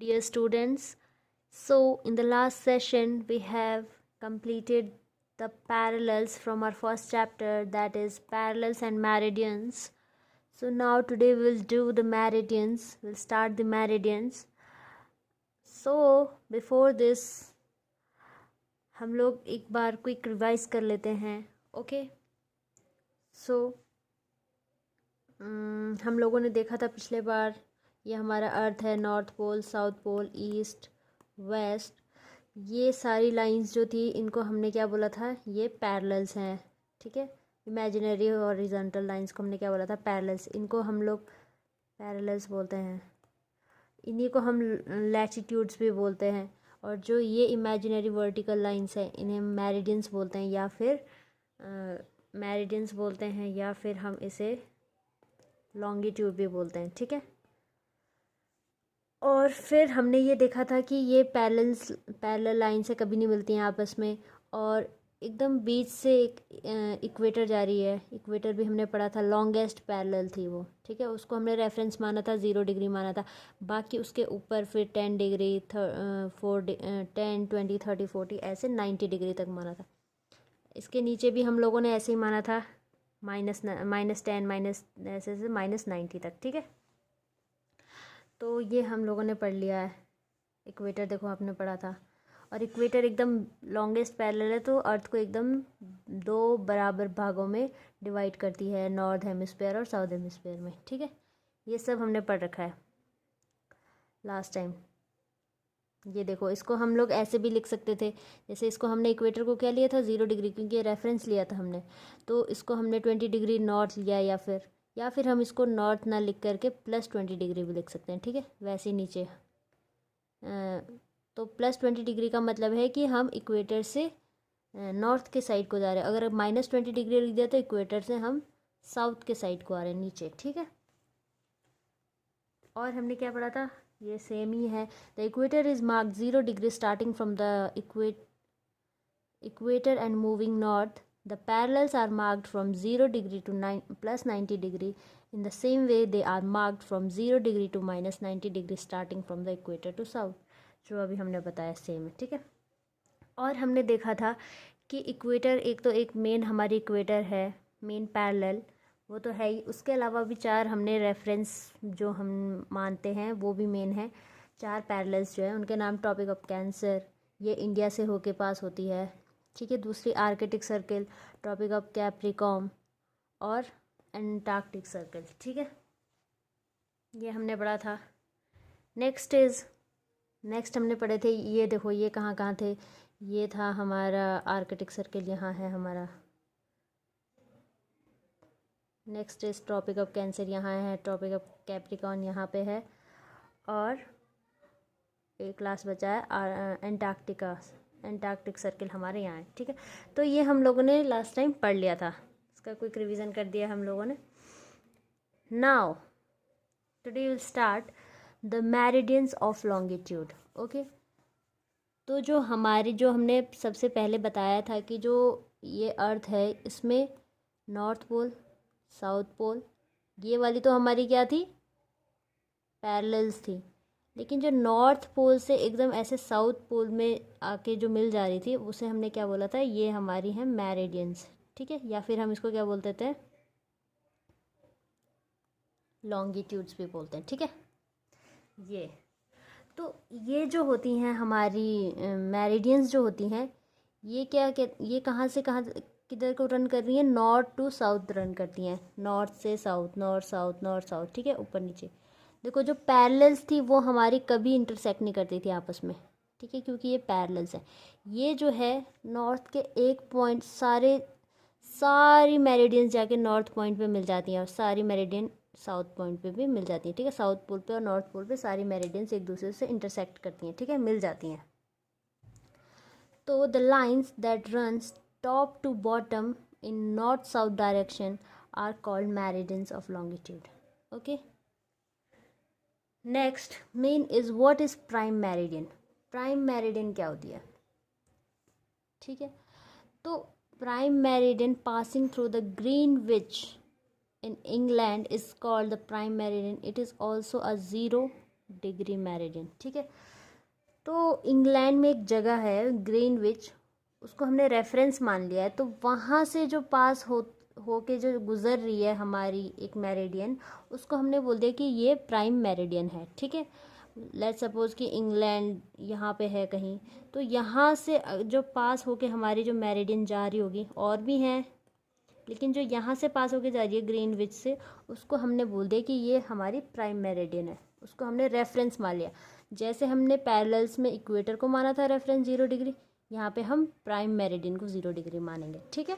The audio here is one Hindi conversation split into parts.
Dear students, so in the last session we have completed the parallels from our first chapter, that is parallels and meridians. So now today we'll do the meridians, we'll start the meridians. So before this हम लोग एक बार क्विक रिवाइज कर लेते हैं. ओके सो हम लोगों ने देखा था पिछले बार ये हमारा अर्थ है, north pole, south pole, east, west. ये सारी लाइंस जो थी इनको हमने क्या बोला था, ये पैरेलल्स हैं. ठीक है, इमेजिनरी और हॉरिजॉन्टल लाइंस को हमने क्या बोला था, पैरेलल्स. इनको हम लोग पैरेलल्स बोलते हैं. इन्हीं को हम लैटिट्यूड्स भी बोलते हैं. और जो ये इमेजिनरी वर्टिकल लाइंस हैं इन्हें मेरिडियंस बोलते हैं, या फिर मेरिडियंस बोलते हैं, या फिर हम इसे लॉन्गिट्यूड भी बोलते हैं. ठीक है, और फिर हमने ये देखा था कि ये पैरेलल लाइन से कभी नहीं मिलती हैं आपस में, और एकदम बीच से एक इक्वेटर जा रही है. इक्वेटर भी हमने पढ़ा था, लॉन्गेस्ट पैरेलल थी वो. ठीक है, उसको हमने रेफरेंस माना था, 0 डिग्री माना था. बाकी उसके ऊपर फिर 10 डिग्री, 10, 20, 30, 40 ऐसे 90 डिग्री तक माना था. इसके नीचे भी हम लोगों ने ऐसे ही माना था, -10 माइनस ऐसे से -90 तक. ठीक है, तो ये हम लोगों ने पढ़ लिया है. इक्वेटर देखो आपने पढ़ा था, और इक्वेटर एकदम लॉन्गेस्ट पैरेलल है, तो अर्थ को एकदम 2 बराबर भागों में डिवाइड करती है, नॉर्थ हेमिस्फेयर और साउथ हेमिस्फेयर में. ठीक है, ये सब हमने पढ़ रखा है लास्ट टाइम. ये देखो, इसको हम लोग ऐसे भी लिख सकते थे, जैसे इसको हमने इक्वेटर को क्या लिया था, 0 डिग्री, क्योंकि ये रेफरेंस लिया था हमने. तो इसको हमने 20 डिग्री नॉर्थ लिया, या फिर हम इसको नॉर्थ ना लिख करके +20 डिग्री भी लिख सकते हैं. ठीक है, वैसे ही नीचे तो +20 डिग्री का मतलब है कि हम इक्वेटर से नॉर्थ के साइड को जा रहे हैं. अगर -20 डिग्री लिख दिया तो इक्वेटर से हम साउथ के साइड को आ रहे हैं, नीचे. ठीक है, और हमने क्या पढ़ा था, ये सेम ही है. The equator is mark 0 degree starting from the equator and moving north. The parallels are marked from 0 degree to +90 degree. In the same way, they are marked from 0 degree to -90 degree starting from the equator to south. जो अभी हमने बताया सेम है. ठीक है, और हमने देखा था कि इक्वेटर एक मेन हमारी इक्वेटर है, मेन पैरेलल, वो तो है ही. उसके अलावा भी 4 हमने रेफरेंस जो हम मानते हैं वो भी मेन है. 4 पैरेलल्स जो है उनके नाम, ट्रॉपिक ऑफ कैंसर, ये इंडिया से होके पास होती है. ठीक है, दूसरी arctic circle, tropic of Capricorn, और एंटार्क्टिक सर्कल. ठीक है, ये हमने पढ़ा था. नेक्स्ट हमने पढ़े थे, ये देखो ये कहाँ कहाँ थे. ये था हमारा आर्कटिक सर्कल, यहाँ है हमारा. Next is tropic of cancer, यहाँ है. ट्रॉपिक ऑफ कैप्रिकॉर्न यहाँ पे है, और एक लास्ट बचा है एंटार्क्टिक सर्कल हमारे यहाँ है. ठीक है, तो ये हम लोगों ने लास्ट टाइम पढ़ लिया था, इसका क्विक रिवीजन कर दिया हम लोगों ने. Now today will start the meridians of longitude. Okay, तो जो हमने सबसे पहले बताया था कि जो ये अर्थ है इसमें नॉर्थ पोल, साउथ पोल, ये वाली तो हमारी क्या थी, पैरेलल्स थी. लेकिन जो नॉर्थ पोल से एकदम ऐसे साउथ पोल में आके जो मिल जा रही थी उसे हमने क्या बोला था, ये हमारी हैं मेरिडियंस. ठीक है, या फिर हम इसको क्या बोलते थे, लॉन्गिट्यूड्स भी बोलते हैं. ठीक है, ये तो ये जो होती हैं हमारी मेरिडियंस जो होती हैं, ये कहाँ से कहाँ किधर को रन कर रही हैं, नॉर्थ टू साउथ रन करती हैं. नॉर्थ से south, north south, north south. ठीक है, ऊपर नीचे. देखो जो पैरेलल्स थी वो हमारी कभी इंटरसेक्ट नहीं करती थी आपस में. ठीक है, क्योंकि ये पैरेलल्स है. ये जो है नॉर्थ के एक पॉइंट, सारी मेरिडियंस जाके नॉर्थ पॉइंट पे मिल जाती हैं, और सारी मेरिडियन साउथ पॉइंट पे भी मिल जाती हैं. ठीक है, साउथ पोल पे और नॉर्थ पोल पे सारी मेरिडियंस एक दूसरे से इंटरसेक्ट करती हैं. ठीक है, मिल जाती हैं. तो the lines that runs top to bottom in north south direction are called meridians of longitude. Okay, next main is what is prime meridian. Prime meridian क्या होती है. ठीक है, तो prime meridian passing through the Greenwich in England is called the prime meridian. It is also a 0 degree meridian, ठीक है। तो इंग्लैंड में एक जगह है ग्रीनविच, उसको हमने रेफरेंस मान लिया है, तो वहाँ से जो पास हो के जो गुज़र रही है हमारी एक मेरिडियन, उसको हमने बोल दिया कि ये प्राइम मेरिडियन है, ठीक है। लेट्स सपोज कि इंग्लैंड यहाँ पे है कहीं, तो यहाँ से जो पास होके हमारी जो मेरिडियन जा रही होगी, और भी हैं लेकिन जो यहाँ से पास होके जा रही है ग्रीनविच से, उसको हमने बोल दिया कि ये हमारी प्राइम मेरिडियन है, उसको हमने रेफरेंस मान लिया। जैसे हमने पैरेलल्स में इक्वेटर को माना था रेफरेंस 0 डिग्री, यहाँ पे हम प्राइम मेरिडियन को 0 डिग्री मानेंगे, ठीक है।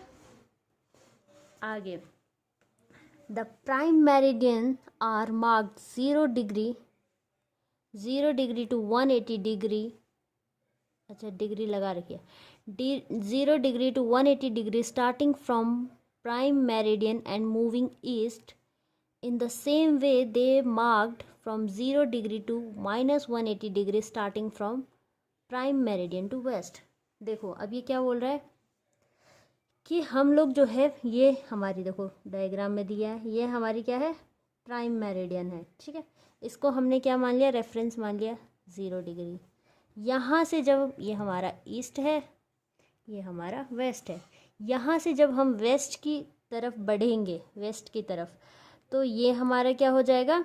आगे, the prime meridian are marked 0 degree to 180 degree, अच्छा डिग्री लगा रखिए, 0 degree to 180 degree starting from prime meridian and moving east in the same way they marked from 0 degree to minus 180 degree starting from prime meridian to west। देखो अब ये क्या बोल रहा है कि हम लोग जो है, ये हमारी देखो डायग्राम में दिया है, ये हमारी क्या है, प्राइम मेरिडियन है, ठीक है। इसको हमने क्या मान लिया, रेफरेंस मान लिया 0 डिग्री। यहाँ से जब ये हमारा ईस्ट है, ये हमारा वेस्ट है, यहाँ से जब हम वेस्ट की तरफ बढ़ेंगे, वेस्ट की तरफ, तो ये हमारा क्या हो जाएगा,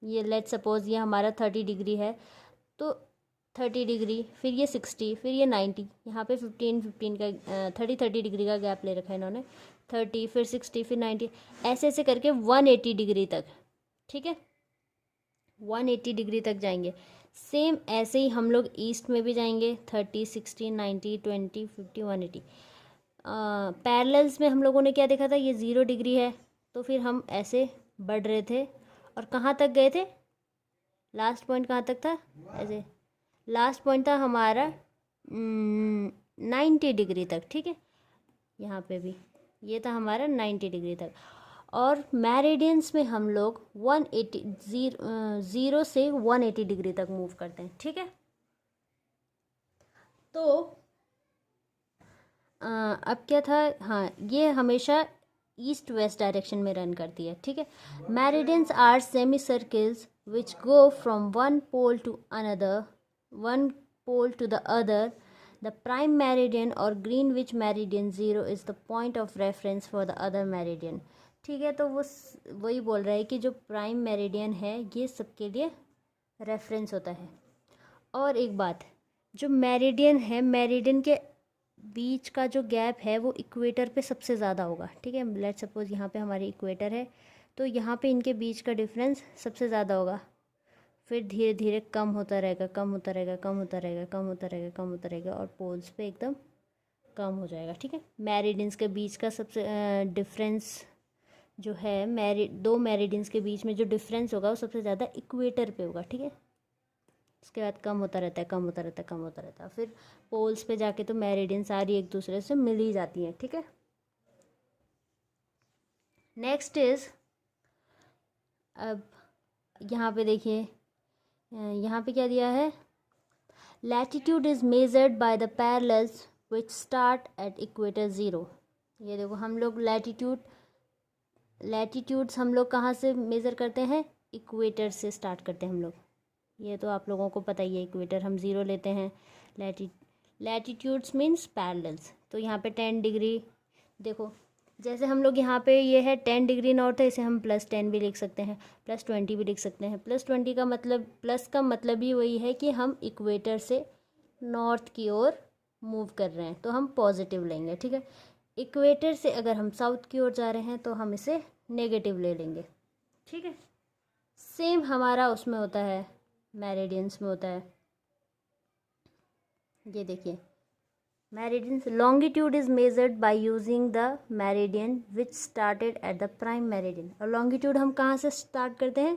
ये लेट्स सपोज ये हमारा 30 डिग्री है, तो 30 डिग्री, फिर ये 60, फिर ये 90, यहाँ पे 15 का 30 डिग्री का गैप ले रखा है इन्होंने, 30 फिर 60 फिर 90, ऐसे ऐसे करके 180 डिग्री तक, ठीक है, 180 डिग्री तक जाएंगे। सेम ऐसे ही हम लोग ईस्ट में भी जाएंगे, 30 60 90 20 50 180। पैरेलल्स में हम लोगों ने क्या देखा था, ये 0 डिग्री है, तो फिर हम ऐसे बढ़ रहे थे और कहाँ तक गए थे, लास्ट पॉइंट कहाँ तक था, ऐसे लास्ट पॉइंट था हमारा 90 डिग्री तक, ठीक है। यहाँ पे भी ये था हमारा 90 डिग्री तक। और मेरिडियंस में हम लोग 0 से 180 डिग्री तक मूव करते हैं, ठीक है। तो अब क्या था, हाँ ये हमेशा ईस्ट वेस्ट डायरेक्शन में रन करती है, ठीक है। Meridians are semi circles which go from one pole to the other. The prime meridian और Greenwich meridian 0 is the point of reference for the other meridian, ठीक है। तो वो वही बोल रहा है कि जो प्राइम मेरिडियन है ये सबके लिए रेफरेंस होता है। और एक बात, जो मेरिडियन है, मेरिडियन के बीच का जो गैप है वो इक्वेटर पे सबसे ज़्यादा होगा, ठीक है। लेट्स सपोज यहाँ पे हमारी इक्वेटर है, तो यहाँ पे इनके बीच का डिफरेंस सबसे ज़्यादा होगा, फिर धीरे धीरे कम होता रहेगा, कम होता रहेगा, कम होता रहेगा, कम होता रहेगा, कम होता रहेगा, और पोल्स पे एकदम कम हो जाएगा, ठीक है। मेरिडियंस के बीच का सबसे डिफरेंस जो है, दो मेरिडियंस के बीच में जो डिफरेंस होगा वो सबसे ज़्यादा इक्वेटर पे होगा, ठीक है। उसके बाद कम होता रहता है, कम होता रहता है, कम होता रहता है, फिर पोल्स पे जाके तो मेरिडियन सारी एक दूसरे से मिल ही जाती हैं, ठीक है। नेक्स्ट इज, अब यहाँ पे देखिए, यहाँ पे क्या दिया है, latitude is measured by the parallels which start at equator 0। ये देखो हम लोग लैटिट्यूड्स हम लोग कहाँ से मेज़र करते हैं, इक्वेटर से स्टार्ट करते हैं हम लोग, ये तो आप लोगों को पता ही है। इक्वेटर हम 0 लेते हैं, लैटिट्यूड्स मीन्स पैरेलल्स। तो यहाँ पे 10 डिग्री, देखो जैसे हम लोग यहाँ पे ये है 10 डिग्री नॉर्थ है, इसे हम +10 भी लिख सकते हैं, +20 भी लिख सकते हैं। +20 का मतलब, प्लस का मतलब ही वही है कि हम इक्वेटर से नॉर्थ की ओर मूव कर रहे हैं, तो हम पॉजिटिव लेंगे, ठीक है। इक्वेटर से अगर हम साउथ की ओर जा रहे हैं तो हम इसे नेगेटिव ले लेंगे, ठीक है। सेम हमारा उसमें होता है, मेरिडियंस में होता है। ये देखिए, meridians longitude is measured by using the meridian which started at the prime meridian. और लॉन्गिट्यूड हम कहाँ से स्टार्ट करते हैं,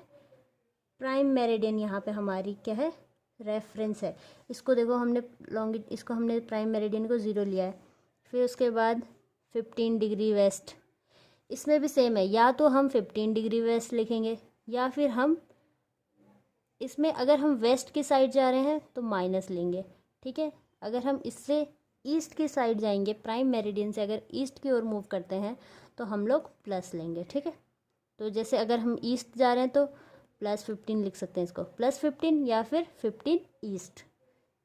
प्राइम मेरिडियन, यहाँ पे हमारी क्या है, रेफरेंस है। इसको देखो हमने इसको हमने प्राइम मेरिडियन को 0 लिया है, फिर उसके बाद 15 डिग्री वेस्ट, इसमें भी सेम है, या तो हम 15 डिग्री वेस्ट लिखेंगे, या फिर हम इसमें अगर हम वेस्ट की साइड जा रहे हैं तो माइनस लेंगे, ठीक है। अगर हम इससे ईस्ट की साइड जाएंगे, प्राइम मेरिडियन से अगर ईस्ट की ओर मूव करते हैं तो हम लोग प्लस लेंगे, ठीक है। तो जैसे अगर हम ईस्ट जा रहे हैं तो +15 लिख सकते हैं इसको, +15 या फिर 15 ईस्ट,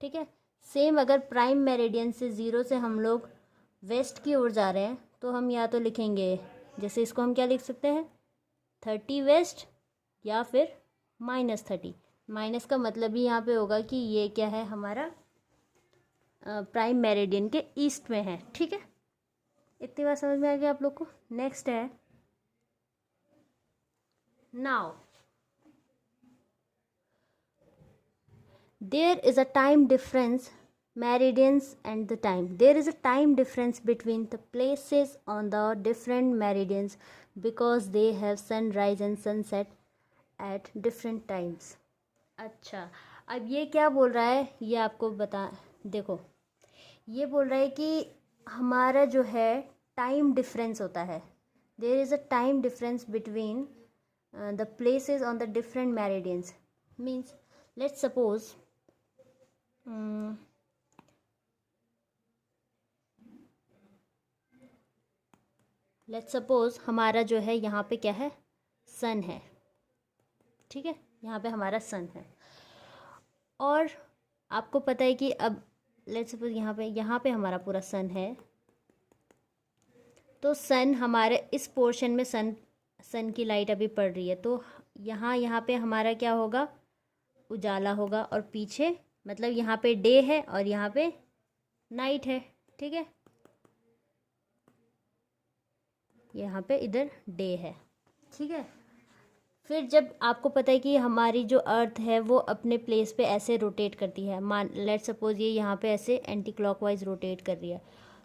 ठीक है। सेम अगर प्राइम मेरिडियन से 0 से हम लोग वेस्ट की ओर जा रहे हैं तो हम या तो लिखेंगे, जैसे इसको हम क्या लिख सकते हैं, 30 वेस्ट या फिर -30। माइनस का मतलब ही यहाँ पे होगा कि ये क्या है, हमारा प्राइम मेरिडियन के ईस्ट में है, ठीक है। इतनी बात समझ में आ गया आप लोग को। नेक्स्ट है, now there is a time difference, meridians and the time, there is a time difference between the places on the different meridians because they have sunrise and sunset at different times। अच्छा, अब ये क्या बोल रहा है, ये आपको बता, देखो ये बोल रहा है कि हमारा जो है टाइम डिफरेंस होता है, there is a time difference between the places on the different meridians. Means let's suppose हमारा जो है यहाँ पे क्या है, सन है, ठीक है, यहाँ पे हमारा सन है। और आपको पता है कि अब लेट्स सपोज यहाँ पे हमारा पूरा सन है, तो सन हमारे इस पोर्शन में सन की लाइट अभी पड़ रही है, तो यहाँ पे हमारा क्या होगा, उजाला होगा, और पीछे मतलब यहाँ पे डे है और यहाँ पे नाइट है, ठीक है, यहाँ पे इधर डे है, ठीक है। फिर जब आपको पता है कि हमारी जो अर्थ है वो अपने प्लेस पे ऐसे रोटेट करती है, मान लेट सपोज ये यहाँ पे ऐसे एंटी क्लॉकवाइज रोटेट कर रही है,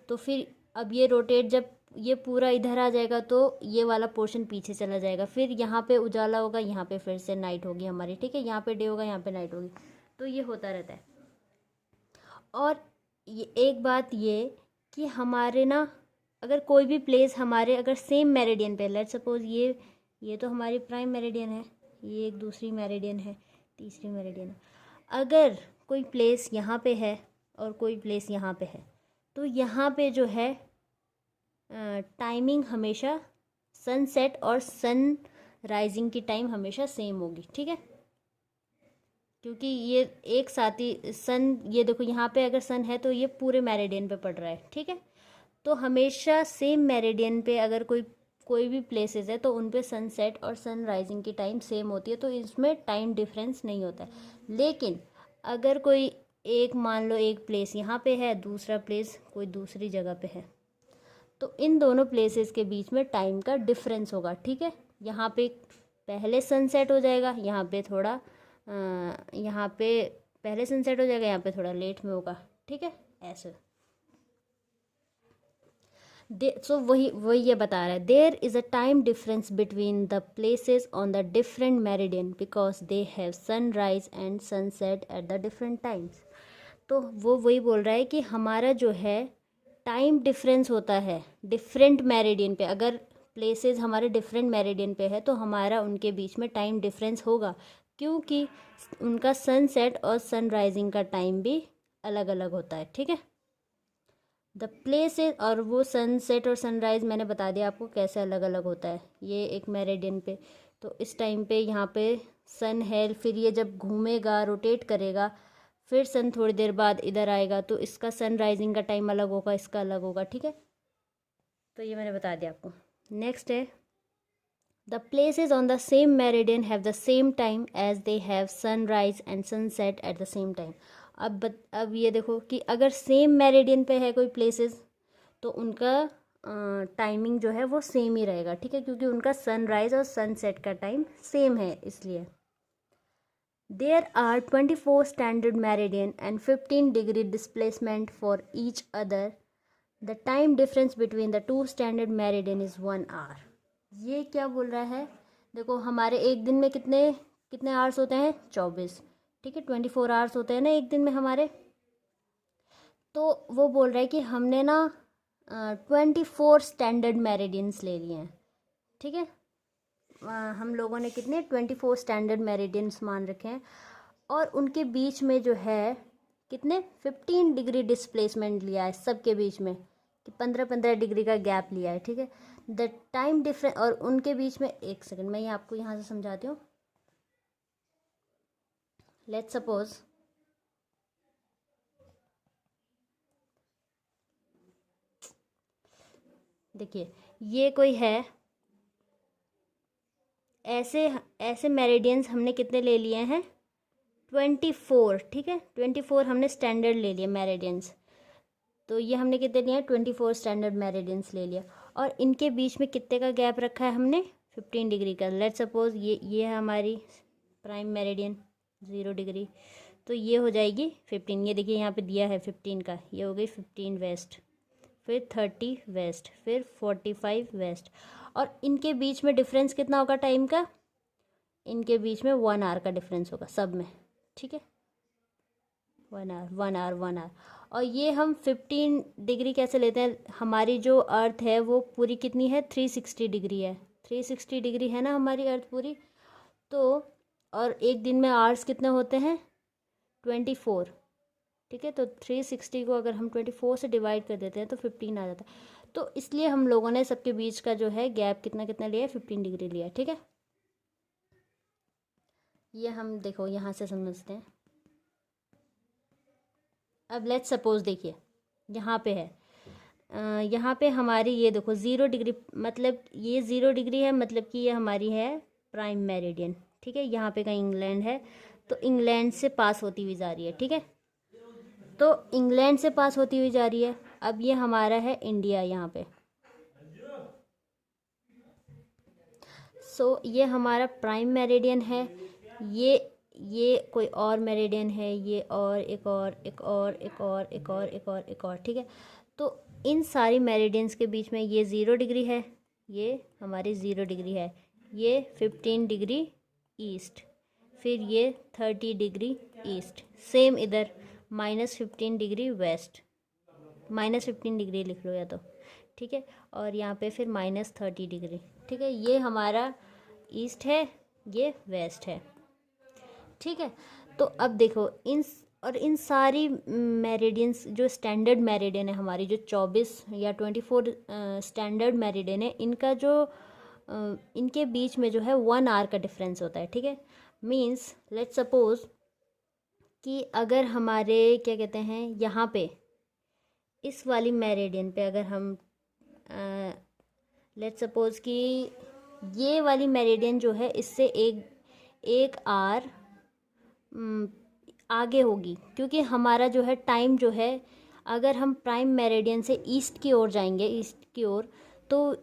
तो फिर अब ये रोटेट, जब ये पूरा इधर आ जाएगा तो ये वाला पोर्शन पीछे चला जाएगा, फिर यहाँ पे उजाला होगा, यहाँ पे फिर से नाइट होगी हमारी, ठीक है, यहाँ पे डे होगा, यहाँ पे नाइट होगी, तो ये होता रहता है। और ये एक बात ये कि हमारे ना, अगर कोई भी प्लेस हमारे अगर सेम मेरिडियन पे, लेट सपोज ये तो हमारी प्राइम मेरिडियन है, ये एक दूसरी मेरिडियन है, तीसरी मेरिडियन है, अगर कोई प्लेस यहाँ पे है और कोई प्लेस यहाँ पे है, तो यहाँ पे जो है टाइमिंग हमेशा सनसेट और सन राइजिंग की टाइम हमेशा सेम होगी, ठीक है, क्योंकि ये एक साथ ही सन, ये देखो यहाँ पे अगर सन है तो ये पूरे मेरिडियन पे पड़ रहा है, ठीक है, तो हमेशा सेम मेरिडियन पे अगर कोई भी प्लेसेस है तो उन पे सनसेट और सन राइजिंग की टाइम सेम होती है, तो इसमें टाइम डिफरेंस नहीं होता है। लेकिन अगर कोई एक, मान लो एक प्लेस यहाँ पे है, दूसरा प्लेस कोई दूसरी जगह पे है, तो इन दोनों प्लेसेस के बीच में टाइम का डिफरेंस होगा, ठीक है। यहाँ पे पहले सनसेट हो जाएगा, यहाँ पे थोड़ा यहाँ पे पहले सनसेट हो जाएगा, यहाँ पे थोड़ा लेट में होगा, ठीक है, ऐसे। सो वही ये बता रहा है, there is a time difference between the places on the different meridian because they have sunrise and sunset at the different times. तो वो वही बोल रहा है कि हमारा जो है टाइम डिफरेंस होता है डिफरेंट मेरिडियन पे, अगर प्लेसेस हमारे डिफरेंट मेरिडियन पे है तो हमारा उनके बीच में टाइम डिफरेंस होगा, क्योंकि उनका सनसेट और सनराइजिंग का टाइम भी अलग अलग होता है, ठीक है। द प्लेसेस, और वो सनसेट और सनराइज़ मैंने बता दिया आपको कैसे अलग अलग होता है। ये एक मेरिडियन पे, तो इस टाइम पे यहाँ पे सन है, फिर ये जब घूमेगा रोटेट करेगा, फिर सन थोड़ी देर बाद इधर आएगा, तो इसका सन राइजिंग का टाइम अलग होगा, इसका अलग होगा, ठीक है। तो ये मैंने बता दिया आपको। नेक्स्ट है, the places on the same meridian have the same time as they have sunrise and sunset at the same time. अब ये देखो कि अगर सेम मेरिडियन पे है कोई प्लेसेस तो उनका टाइमिंग जो है वो सेम ही रहेगा, ठीक है, क्योंकि उनका सनराइज और सनसेट का टाइम सेम है, इसलिए। There are 24 standard meridian and 15 degree displacement for each other. The time difference between the two standard meridian is 1 hour. ये क्या बोल रहा है, देखो हमारे एक दिन में कितने आवर्स होते हैं, 24, ठीक है, 24 आवर्स होते हैं ना एक दिन में हमारे। तो वो बोल रहा है कि हमने ना 24 स्टैंडर्ड मेरिडियंस ले लिए हैं, ठीक है। हम लोगों ने कितने 24 स्टैंडर्ड मेरिडियंस मान रखे हैं, और उनके बीच में जो है कितने 15 डिग्री डिस्प्लेसमेंट लिया है सबके बीच में, कि 15-15 डिग्री का गैप लिया है, ठीक है। द टाइम डिफरेंस, और उनके बीच में, एक सेकंड मैं ये आपको यहाँ से समझाती हूँ। लेट्स सपोज देखिए ये कोई है, ऐसे ऐसे मेरिडियंस हमने कितने ले लिए हैं, 24, ठीक है, 24 हमने स्टैंडर्ड ले लिए मेरिडियंस। तो ये हमने कितने लिए, 24 स्टैंडर्ड मेरिडियंस ले लिया, और इनके बीच में कितने का गैप रखा है हमने, 15 डिग्री का। लेट्स सपोज ये है हमारी प्राइम मेरिडियन 0 डिग्री, तो ये हो जाएगी 15। ये देखिए यहाँ पे दिया है 15 का, ये हो गई 15 वेस्ट, फिर 30 वेस्ट, फिर 45 वेस्ट। और इनके बीच में डिफरेंस कितना होगा टाइम का, इनके बीच में 1 आवर का डिफरेंस होगा सब में, ठीक है, 1 आवर 1 आवर 1 आवर। और ये हम 15 डिग्री कैसे लेते हैं, हमारी जो अर्थ है वो पूरी कितनी है, 360 डिग्री है, 360 डिग्री है ना हमारी अर्थ पूरी। तो और एक दिन में आवर्स कितने होते हैं, 24, ठीक है। तो 360 को अगर हम 24 से डिवाइड कर देते हैं तो 15 आ जाता है। तो इसलिए हम लोगों ने सबके बीच का जो है गैप कितना कितना लिया है, 15 डिग्री लिया है, ठीक है। ये हम देखो यहाँ से समझते हैं। अब लेट्स सपोज देखिए यहाँ पे है, यहाँ पे हमारी ये देखो 0 डिग्री, मतलब ये 0 डिग्री है, मतलब कि ये हमारी है प्राइम मेरिडियन, ठीक है। यहाँ पे का इंग्लैंड है, तो इंग्लैंड से पास होती हुई जा रही है, ठीक है। तो इंग्लैंड से पास होती हुई जा रही है। अब ये हमारा है इंडिया यहाँ पे, सो ये हमारा प्राइम मेरिडियन है। ये कोई और मेरिडियन है, ये और एक और एक और एक और एक और एक और एक और, ठीक है। तो इन सारी मेरिडियंस के बीच में ये 0 डिग्री है, ये हमारी 0 डिग्री है, ये 15 डिग्री ईस्ट, फिर ये 30 डिग्री ईस्ट, सेम इधर -15 डिग्री वेस्ट, -15 डिग्री लिख लो या तो, ठीक है। और यहाँ पे फिर -30 डिग्री, ठीक है। ये हमारा ईस्ट है, ये वेस्ट है, ठीक है। तो अब देखो इन सारी मेरिडियंस जो स्टैंडर्ड मेरिडियन है हमारी, जो 24 या 24 स्टैंडर्ड मेरिडियन है, इनका जो इनके बीच में जो है 1 आवर का डिफरेंस होता है, ठीक है। मीन्स लेट्स सपोज कि अगर हमारे क्या कहते हैं यहाँ पे इस वाली मेरिडियन पे अगर हम लेट्स सपोज कि ये वाली मेरिडियन जो है इससे एक आवर आगे होगी, क्योंकि हमारा जो है टाइम जो है, अगर हम प्राइम मेरिडियन से ईस्ट की ओर जाएंगे, ईस्ट की ओर, तो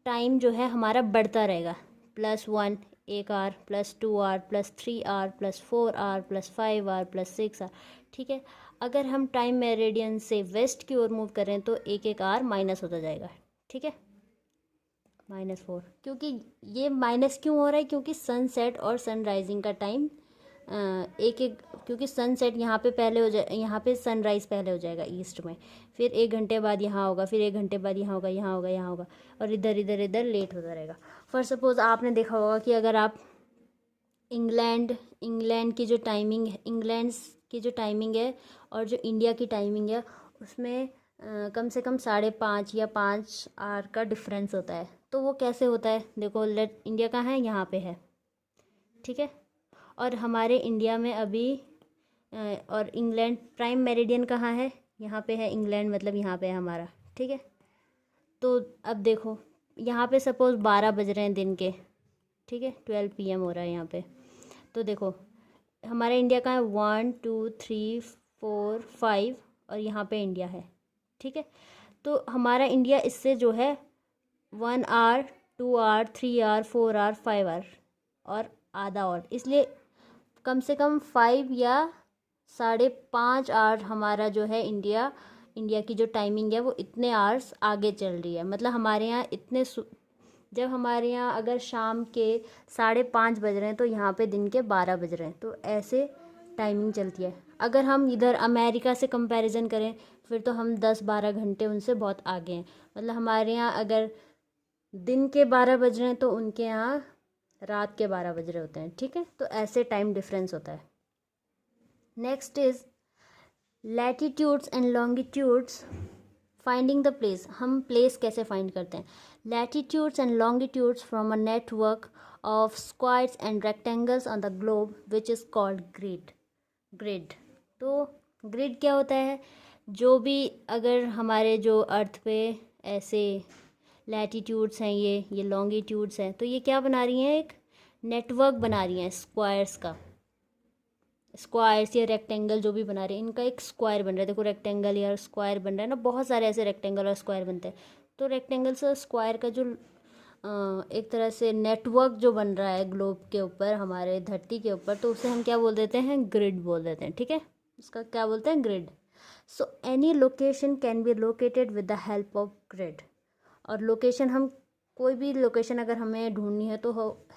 टाइम जो है हमारा बढ़ता रहेगा, +1 1 hour, +2 hour, +3 hour, +4 hour, +5 hour, +6 hour, ठीक है। अगर हम टाइम मेरिडियन से वेस्ट की ओर मूव करें तो एक एक आवर माइनस होता जाएगा, ठीक है, -4। क्योंकि ये माइनस क्यों हो रहा है, क्योंकि सनसेट और सनराइजिंग का टाइम एक एक, क्योंकि सनसेट यहाँ पे पहले हो जाए, यहाँ पे सनराइज़ पहले हो जाएगा ईस्ट में, फिर 1 घंटे बाद यहाँ होगा, फिर 1 घंटे बाद यहाँ होगा, यहाँ होगा, यहाँ होगा, और इधर इधर इधर लेट होता रहेगा। फॉर सपोज आपने देखा होगा कि अगर आप इंग्लैंड की जो टाइमिंग है, इंग्लैंड की जो टाइमिंग है और जो इंडिया की टाइमिंग है, उसमें कम से कम 5.5 या 5 आवर का डिफरेंस होता है। तो वो कैसे होता है, देखो इंडिया कहाँ है, यहाँ पे है, ठीक है। और हमारे इंडिया में अभी और इंग्लैंड प्राइम मेरिडियन कहाँ है, यहाँ पे है इंग्लैंड, मतलब यहाँ पे है हमारा, ठीक है। तो अब देखो यहाँ पे सपोज़ 12 बज रहे हैं दिन के, ठीक है, 12 PM हो रहा है यहाँ पे। तो देखो हमारा इंडिया कहाँ है, 1 2 3 4 5, और यहाँ पे इंडिया है, ठीक है। तो हमारा इंडिया इससे जो है 1 hour 2 hour 3 hour 4 hour 5 hour और आधा और, इसलिए कम से कम 5 या 5.5 आवर हमारा जो है इंडिया की जो टाइमिंग है वो इतने आवर्स आगे चल रही है। मतलब हमारे यहाँ इतने जब हमारे यहाँ अगर शाम के 5:30 बज रहे हैं तो यहाँ पे दिन के 12 बज रहे हैं, तो ऐसे टाइमिंग चलती है। अगर हम इधर अमेरिका से कंपैरिजन करें फिर तो हम 10-12 घंटे उनसे बहुत आगे हैं। मतलब हमारे यहाँ अगर दिन के 12 बज रहे हैं तो उनके यहाँ रात के 12 बज रहे होते हैं, ठीक है। तो ऐसे टाइम डिफरेंस होता है। Next is latitudes and longitudes, finding the place. हम प्लेस कैसे फाइंड करते हैं, latitudes and longitudes from a network of squares and rectangles on the globe which is called grid. Grid. तो ग्रिड क्या होता है, जो भी अगर हमारे जो अर्थ पे ऐसे लैटीट्यूड्स हैं, ये लॉन्गिट्यूड्स हैं, तो ये क्या बना रही हैं, एक नेटवर्क बना रही हैं स्क्वायर्स का। स्क्वायर्स या रेक्टेंगल जो भी बना रहे हैं, इनका एक स्क्वायर बन रहा है। देखो रेक्टेंगल या स्क्वायर बन रहा है ना, बहुत सारे ऐसे रेक्टेंगल और स्क्वायर बनते हैं। तो रेक्टेंगल से स्क्वायर का जो एक तरह से नेटवर्क जो बन रहा है ग्लोब के ऊपर, हमारे धरती के ऊपर, तो उसे हम क्या बोल देते हैं, ग्रिड बोल देते हैं। ठीक है, उसका क्या बोलते हैं, grid. So any location can be located with the help of grid. और लोकेशन, हम कोई भी लोकेशन अगर हमें ढूंढनी है तो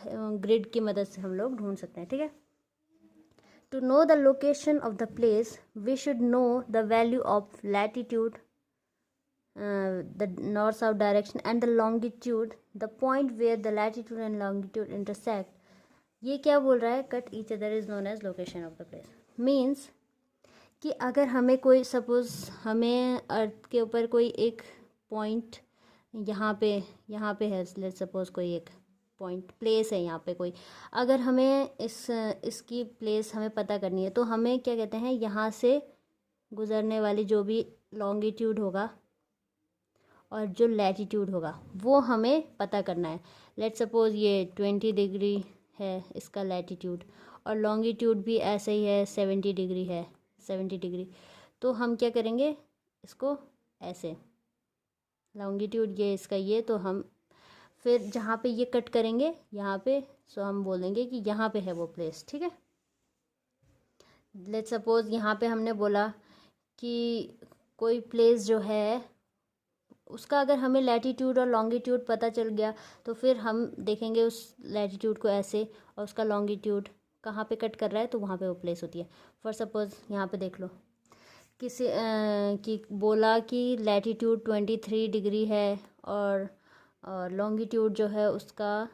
ग्रिड की मदद से हम लोग ढूंढ सकते हैं। ठीक है, to know the location of the place we should know the value of latitude, the north south direction, and the longitude, the point where the latitude and longitude intersect. ये क्या बोल रहा है, cut each other is known as location of the place. Means कि अगर हमें कोई, सपोज हमें अर्थ के ऊपर कोई एक पॉइंट यहाँ पे है, लेट्स सपोज कोई एक पॉइंट प्लेस है यहाँ पे कोई, अगर हमें इसकी प्लेस हमें पता करनी है, तो हमें क्या कहते हैं, यहाँ से गुजरने वाली जो भी लॉन्गिट्यूड होगा और जो लैटीट्यूड होगा वो हमें पता करना है। लेट्स सपोज ये 20 डिग्री है इसका लैटीट्यूड, और लॉन्गिट्यूड भी ऐसे ही है, 70 डिग्री है, 70 डिग्री। तो हम क्या करेंगे, इसको ऐसे लॉन्गिट्यूड ये इसका ये, तो हम फिर जहाँ पे ये कट करेंगे यहाँ पे, सो हम बोलेंगे कि यहाँ पे है वो प्लेस। ठीक है, लेट्स सपोज यहाँ पे हमने बोला कि कोई प्लेस जो है उसका अगर हमें लैटीट्यूड और लॉन्गिट्यूड पता चल गया, तो फिर हम देखेंगे उस लैटीट्यूड को ऐसे, और उसका लॉन्गिट्यूड कहाँ पे कट कर रहा है, तो वहाँ पे वो प्लेस होती है। फॉर सपोज यहाँ पे देख लो, किसी कि बोला कि लैटीट्यूड 23 डिग्री है और लॉन्गिट्यूड जो है उसका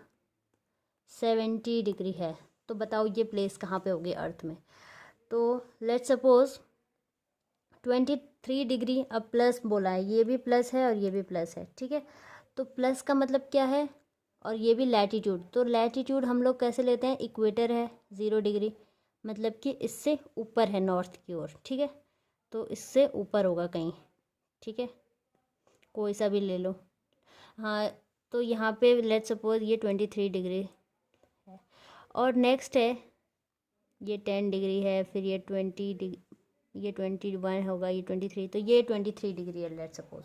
70 डिग्री है, तो बताओ ये प्लेस कहाँ पे होगी अर्थ में। तो लेट्स सपोज 23 डिग्री, अब प्लस बोला है, ये भी प्लस है और ये भी प्लस है। ठीक है, तो प्लस का मतलब क्या है, और ये भी लैटीट्यूड, तो लैटीट्यूड हम लोग कैसे लेते हैं, इक्वेटर है 0 डिग्री, मतलब कि इससे ऊपर है नॉर्थ की ओर। ठीक है, तो इससे ऊपर होगा कहीं। ठीक है, कोई सा भी ले लो। हाँ, तो यहाँ पे लेट्स सपोज ये 23 डिग्री है, और नेक्स्ट है ये 10 डिग्री है, फिर ये 20 डिग्री, ये 21 होगा, ये 23, तो ये 23 डिग्री है लेट्स सपोज।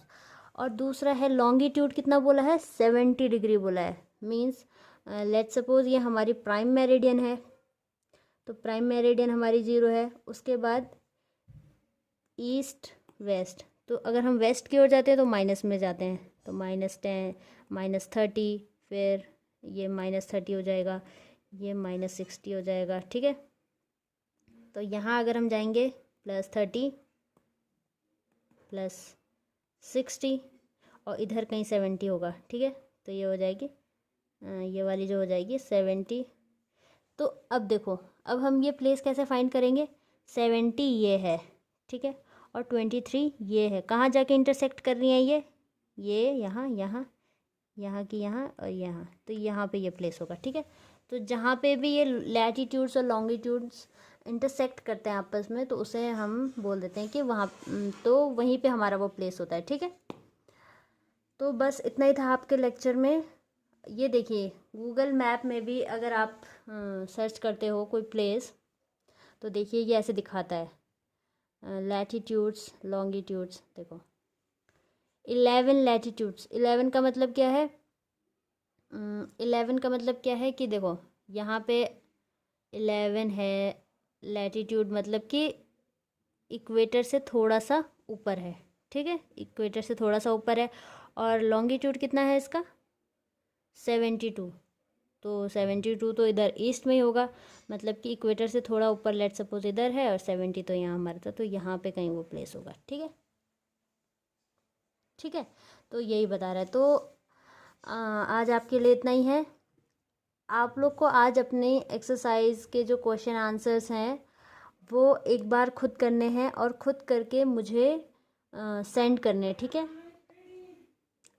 और दूसरा है लॉन्गिट्यूड, कितना बोला है, 70 डिग्री बोला है। मीन्स लेट्स सपोज ये हमारी प्राइम मेरिडियन है, तो प्राइम मेरिडियन हमारी 0 है, उसके बाद ईस्ट वेस्ट, तो अगर हम वेस्ट की ओर जाते हैं तो माइनस में जाते हैं, तो -10, -30, फिर ये -30 हो जाएगा, ये -60 हो जाएगा। ठीक है, तो यहाँ अगर हम जाएंगे +30 +60, और इधर कहीं 70 होगा। ठीक है, तो ये हो जाएगी, ये वाली जो हो जाएगी 70। तो अब देखो, अब हम ये प्लेस कैसे फाइंड करेंगे, 70 ये है, ठीक है, और 23 ये है, कहाँ जाके इंटरसेक्ट कर रही हैं ये यहाँ यहाँ यहाँ की यहाँ और यहाँ, तो यहाँ पे ये प्लेस होगा। ठीक है, तो जहाँ पे भी ये लैटीट्यूड्स और लॉन्गिट्यूड्स इंटरसेक्ट करते हैं आपस में, तो उसे हम बोल देते हैं कि वहाँ, तो वहीं पे हमारा वो प्लेस होता है। ठीक है, तो बस इतना ही था आपके लेक्चर में। ये देखिए, गूगल मैप में भी अगर आप सर्च करते हो कोई प्लेस, तो देखिए ये ऐसे दिखाता है, लैटीट्यूड्स लॉन्गिट्यूड्स। देखो 11 लैटीट्यूड्स, 11 का मतलब क्या है, 11 का मतलब क्या है कि देखो यहाँ पे 11 है, लैटीट्यूड मतलब कि इक्वेटर से थोड़ा सा ऊपर है। ठीक है, इक्वेटर से थोड़ा सा ऊपर है, और लॉन्गिट्यूड कितना है इसका, 72, तो 72 तो इधर ईस्ट में ही होगा, मतलब कि इक्वेटर से थोड़ा ऊपर, लेट सपोज इधर है, और 70 तो यहाँ हमारा था, तो यहाँ पे कहीं वो प्लेस होगा। ठीक है, ठीक है, तो यही बता रहा है। तो आज आपके लिए इतना ही है। आप लोग को आज अपने एक्सरसाइज के जो क्वेश्चन आंसर्स हैं वो एक बार खुद करने हैं, और खुद करके मुझे सेंड करने हैं। ठीक है,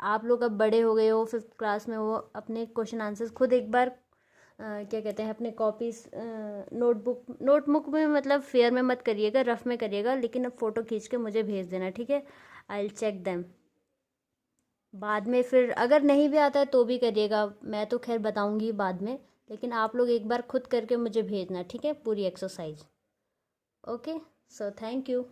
आप लोग अब बड़े हो गए हो, 5th क्लास में हो, अपने क्वेश्चन आंसर्स खुद एक बार क्या कहते हैं अपने कॉपीज़ नोटबुक में मतलब फेयर में मत करिएगा, रफ़ में करिएगा, लेकिन अब फ़ोटो खींच के मुझे भेज देना, ठीक है। I will check them. बाद में फिर अगर नहीं भी आता है तो भी करिएगा, मैं तो खैर बताऊंगी बाद में, लेकिन आप लोग एक बार खुद करके मुझे भेजना, ठीक है, पूरी exercise. Okay, so thank you.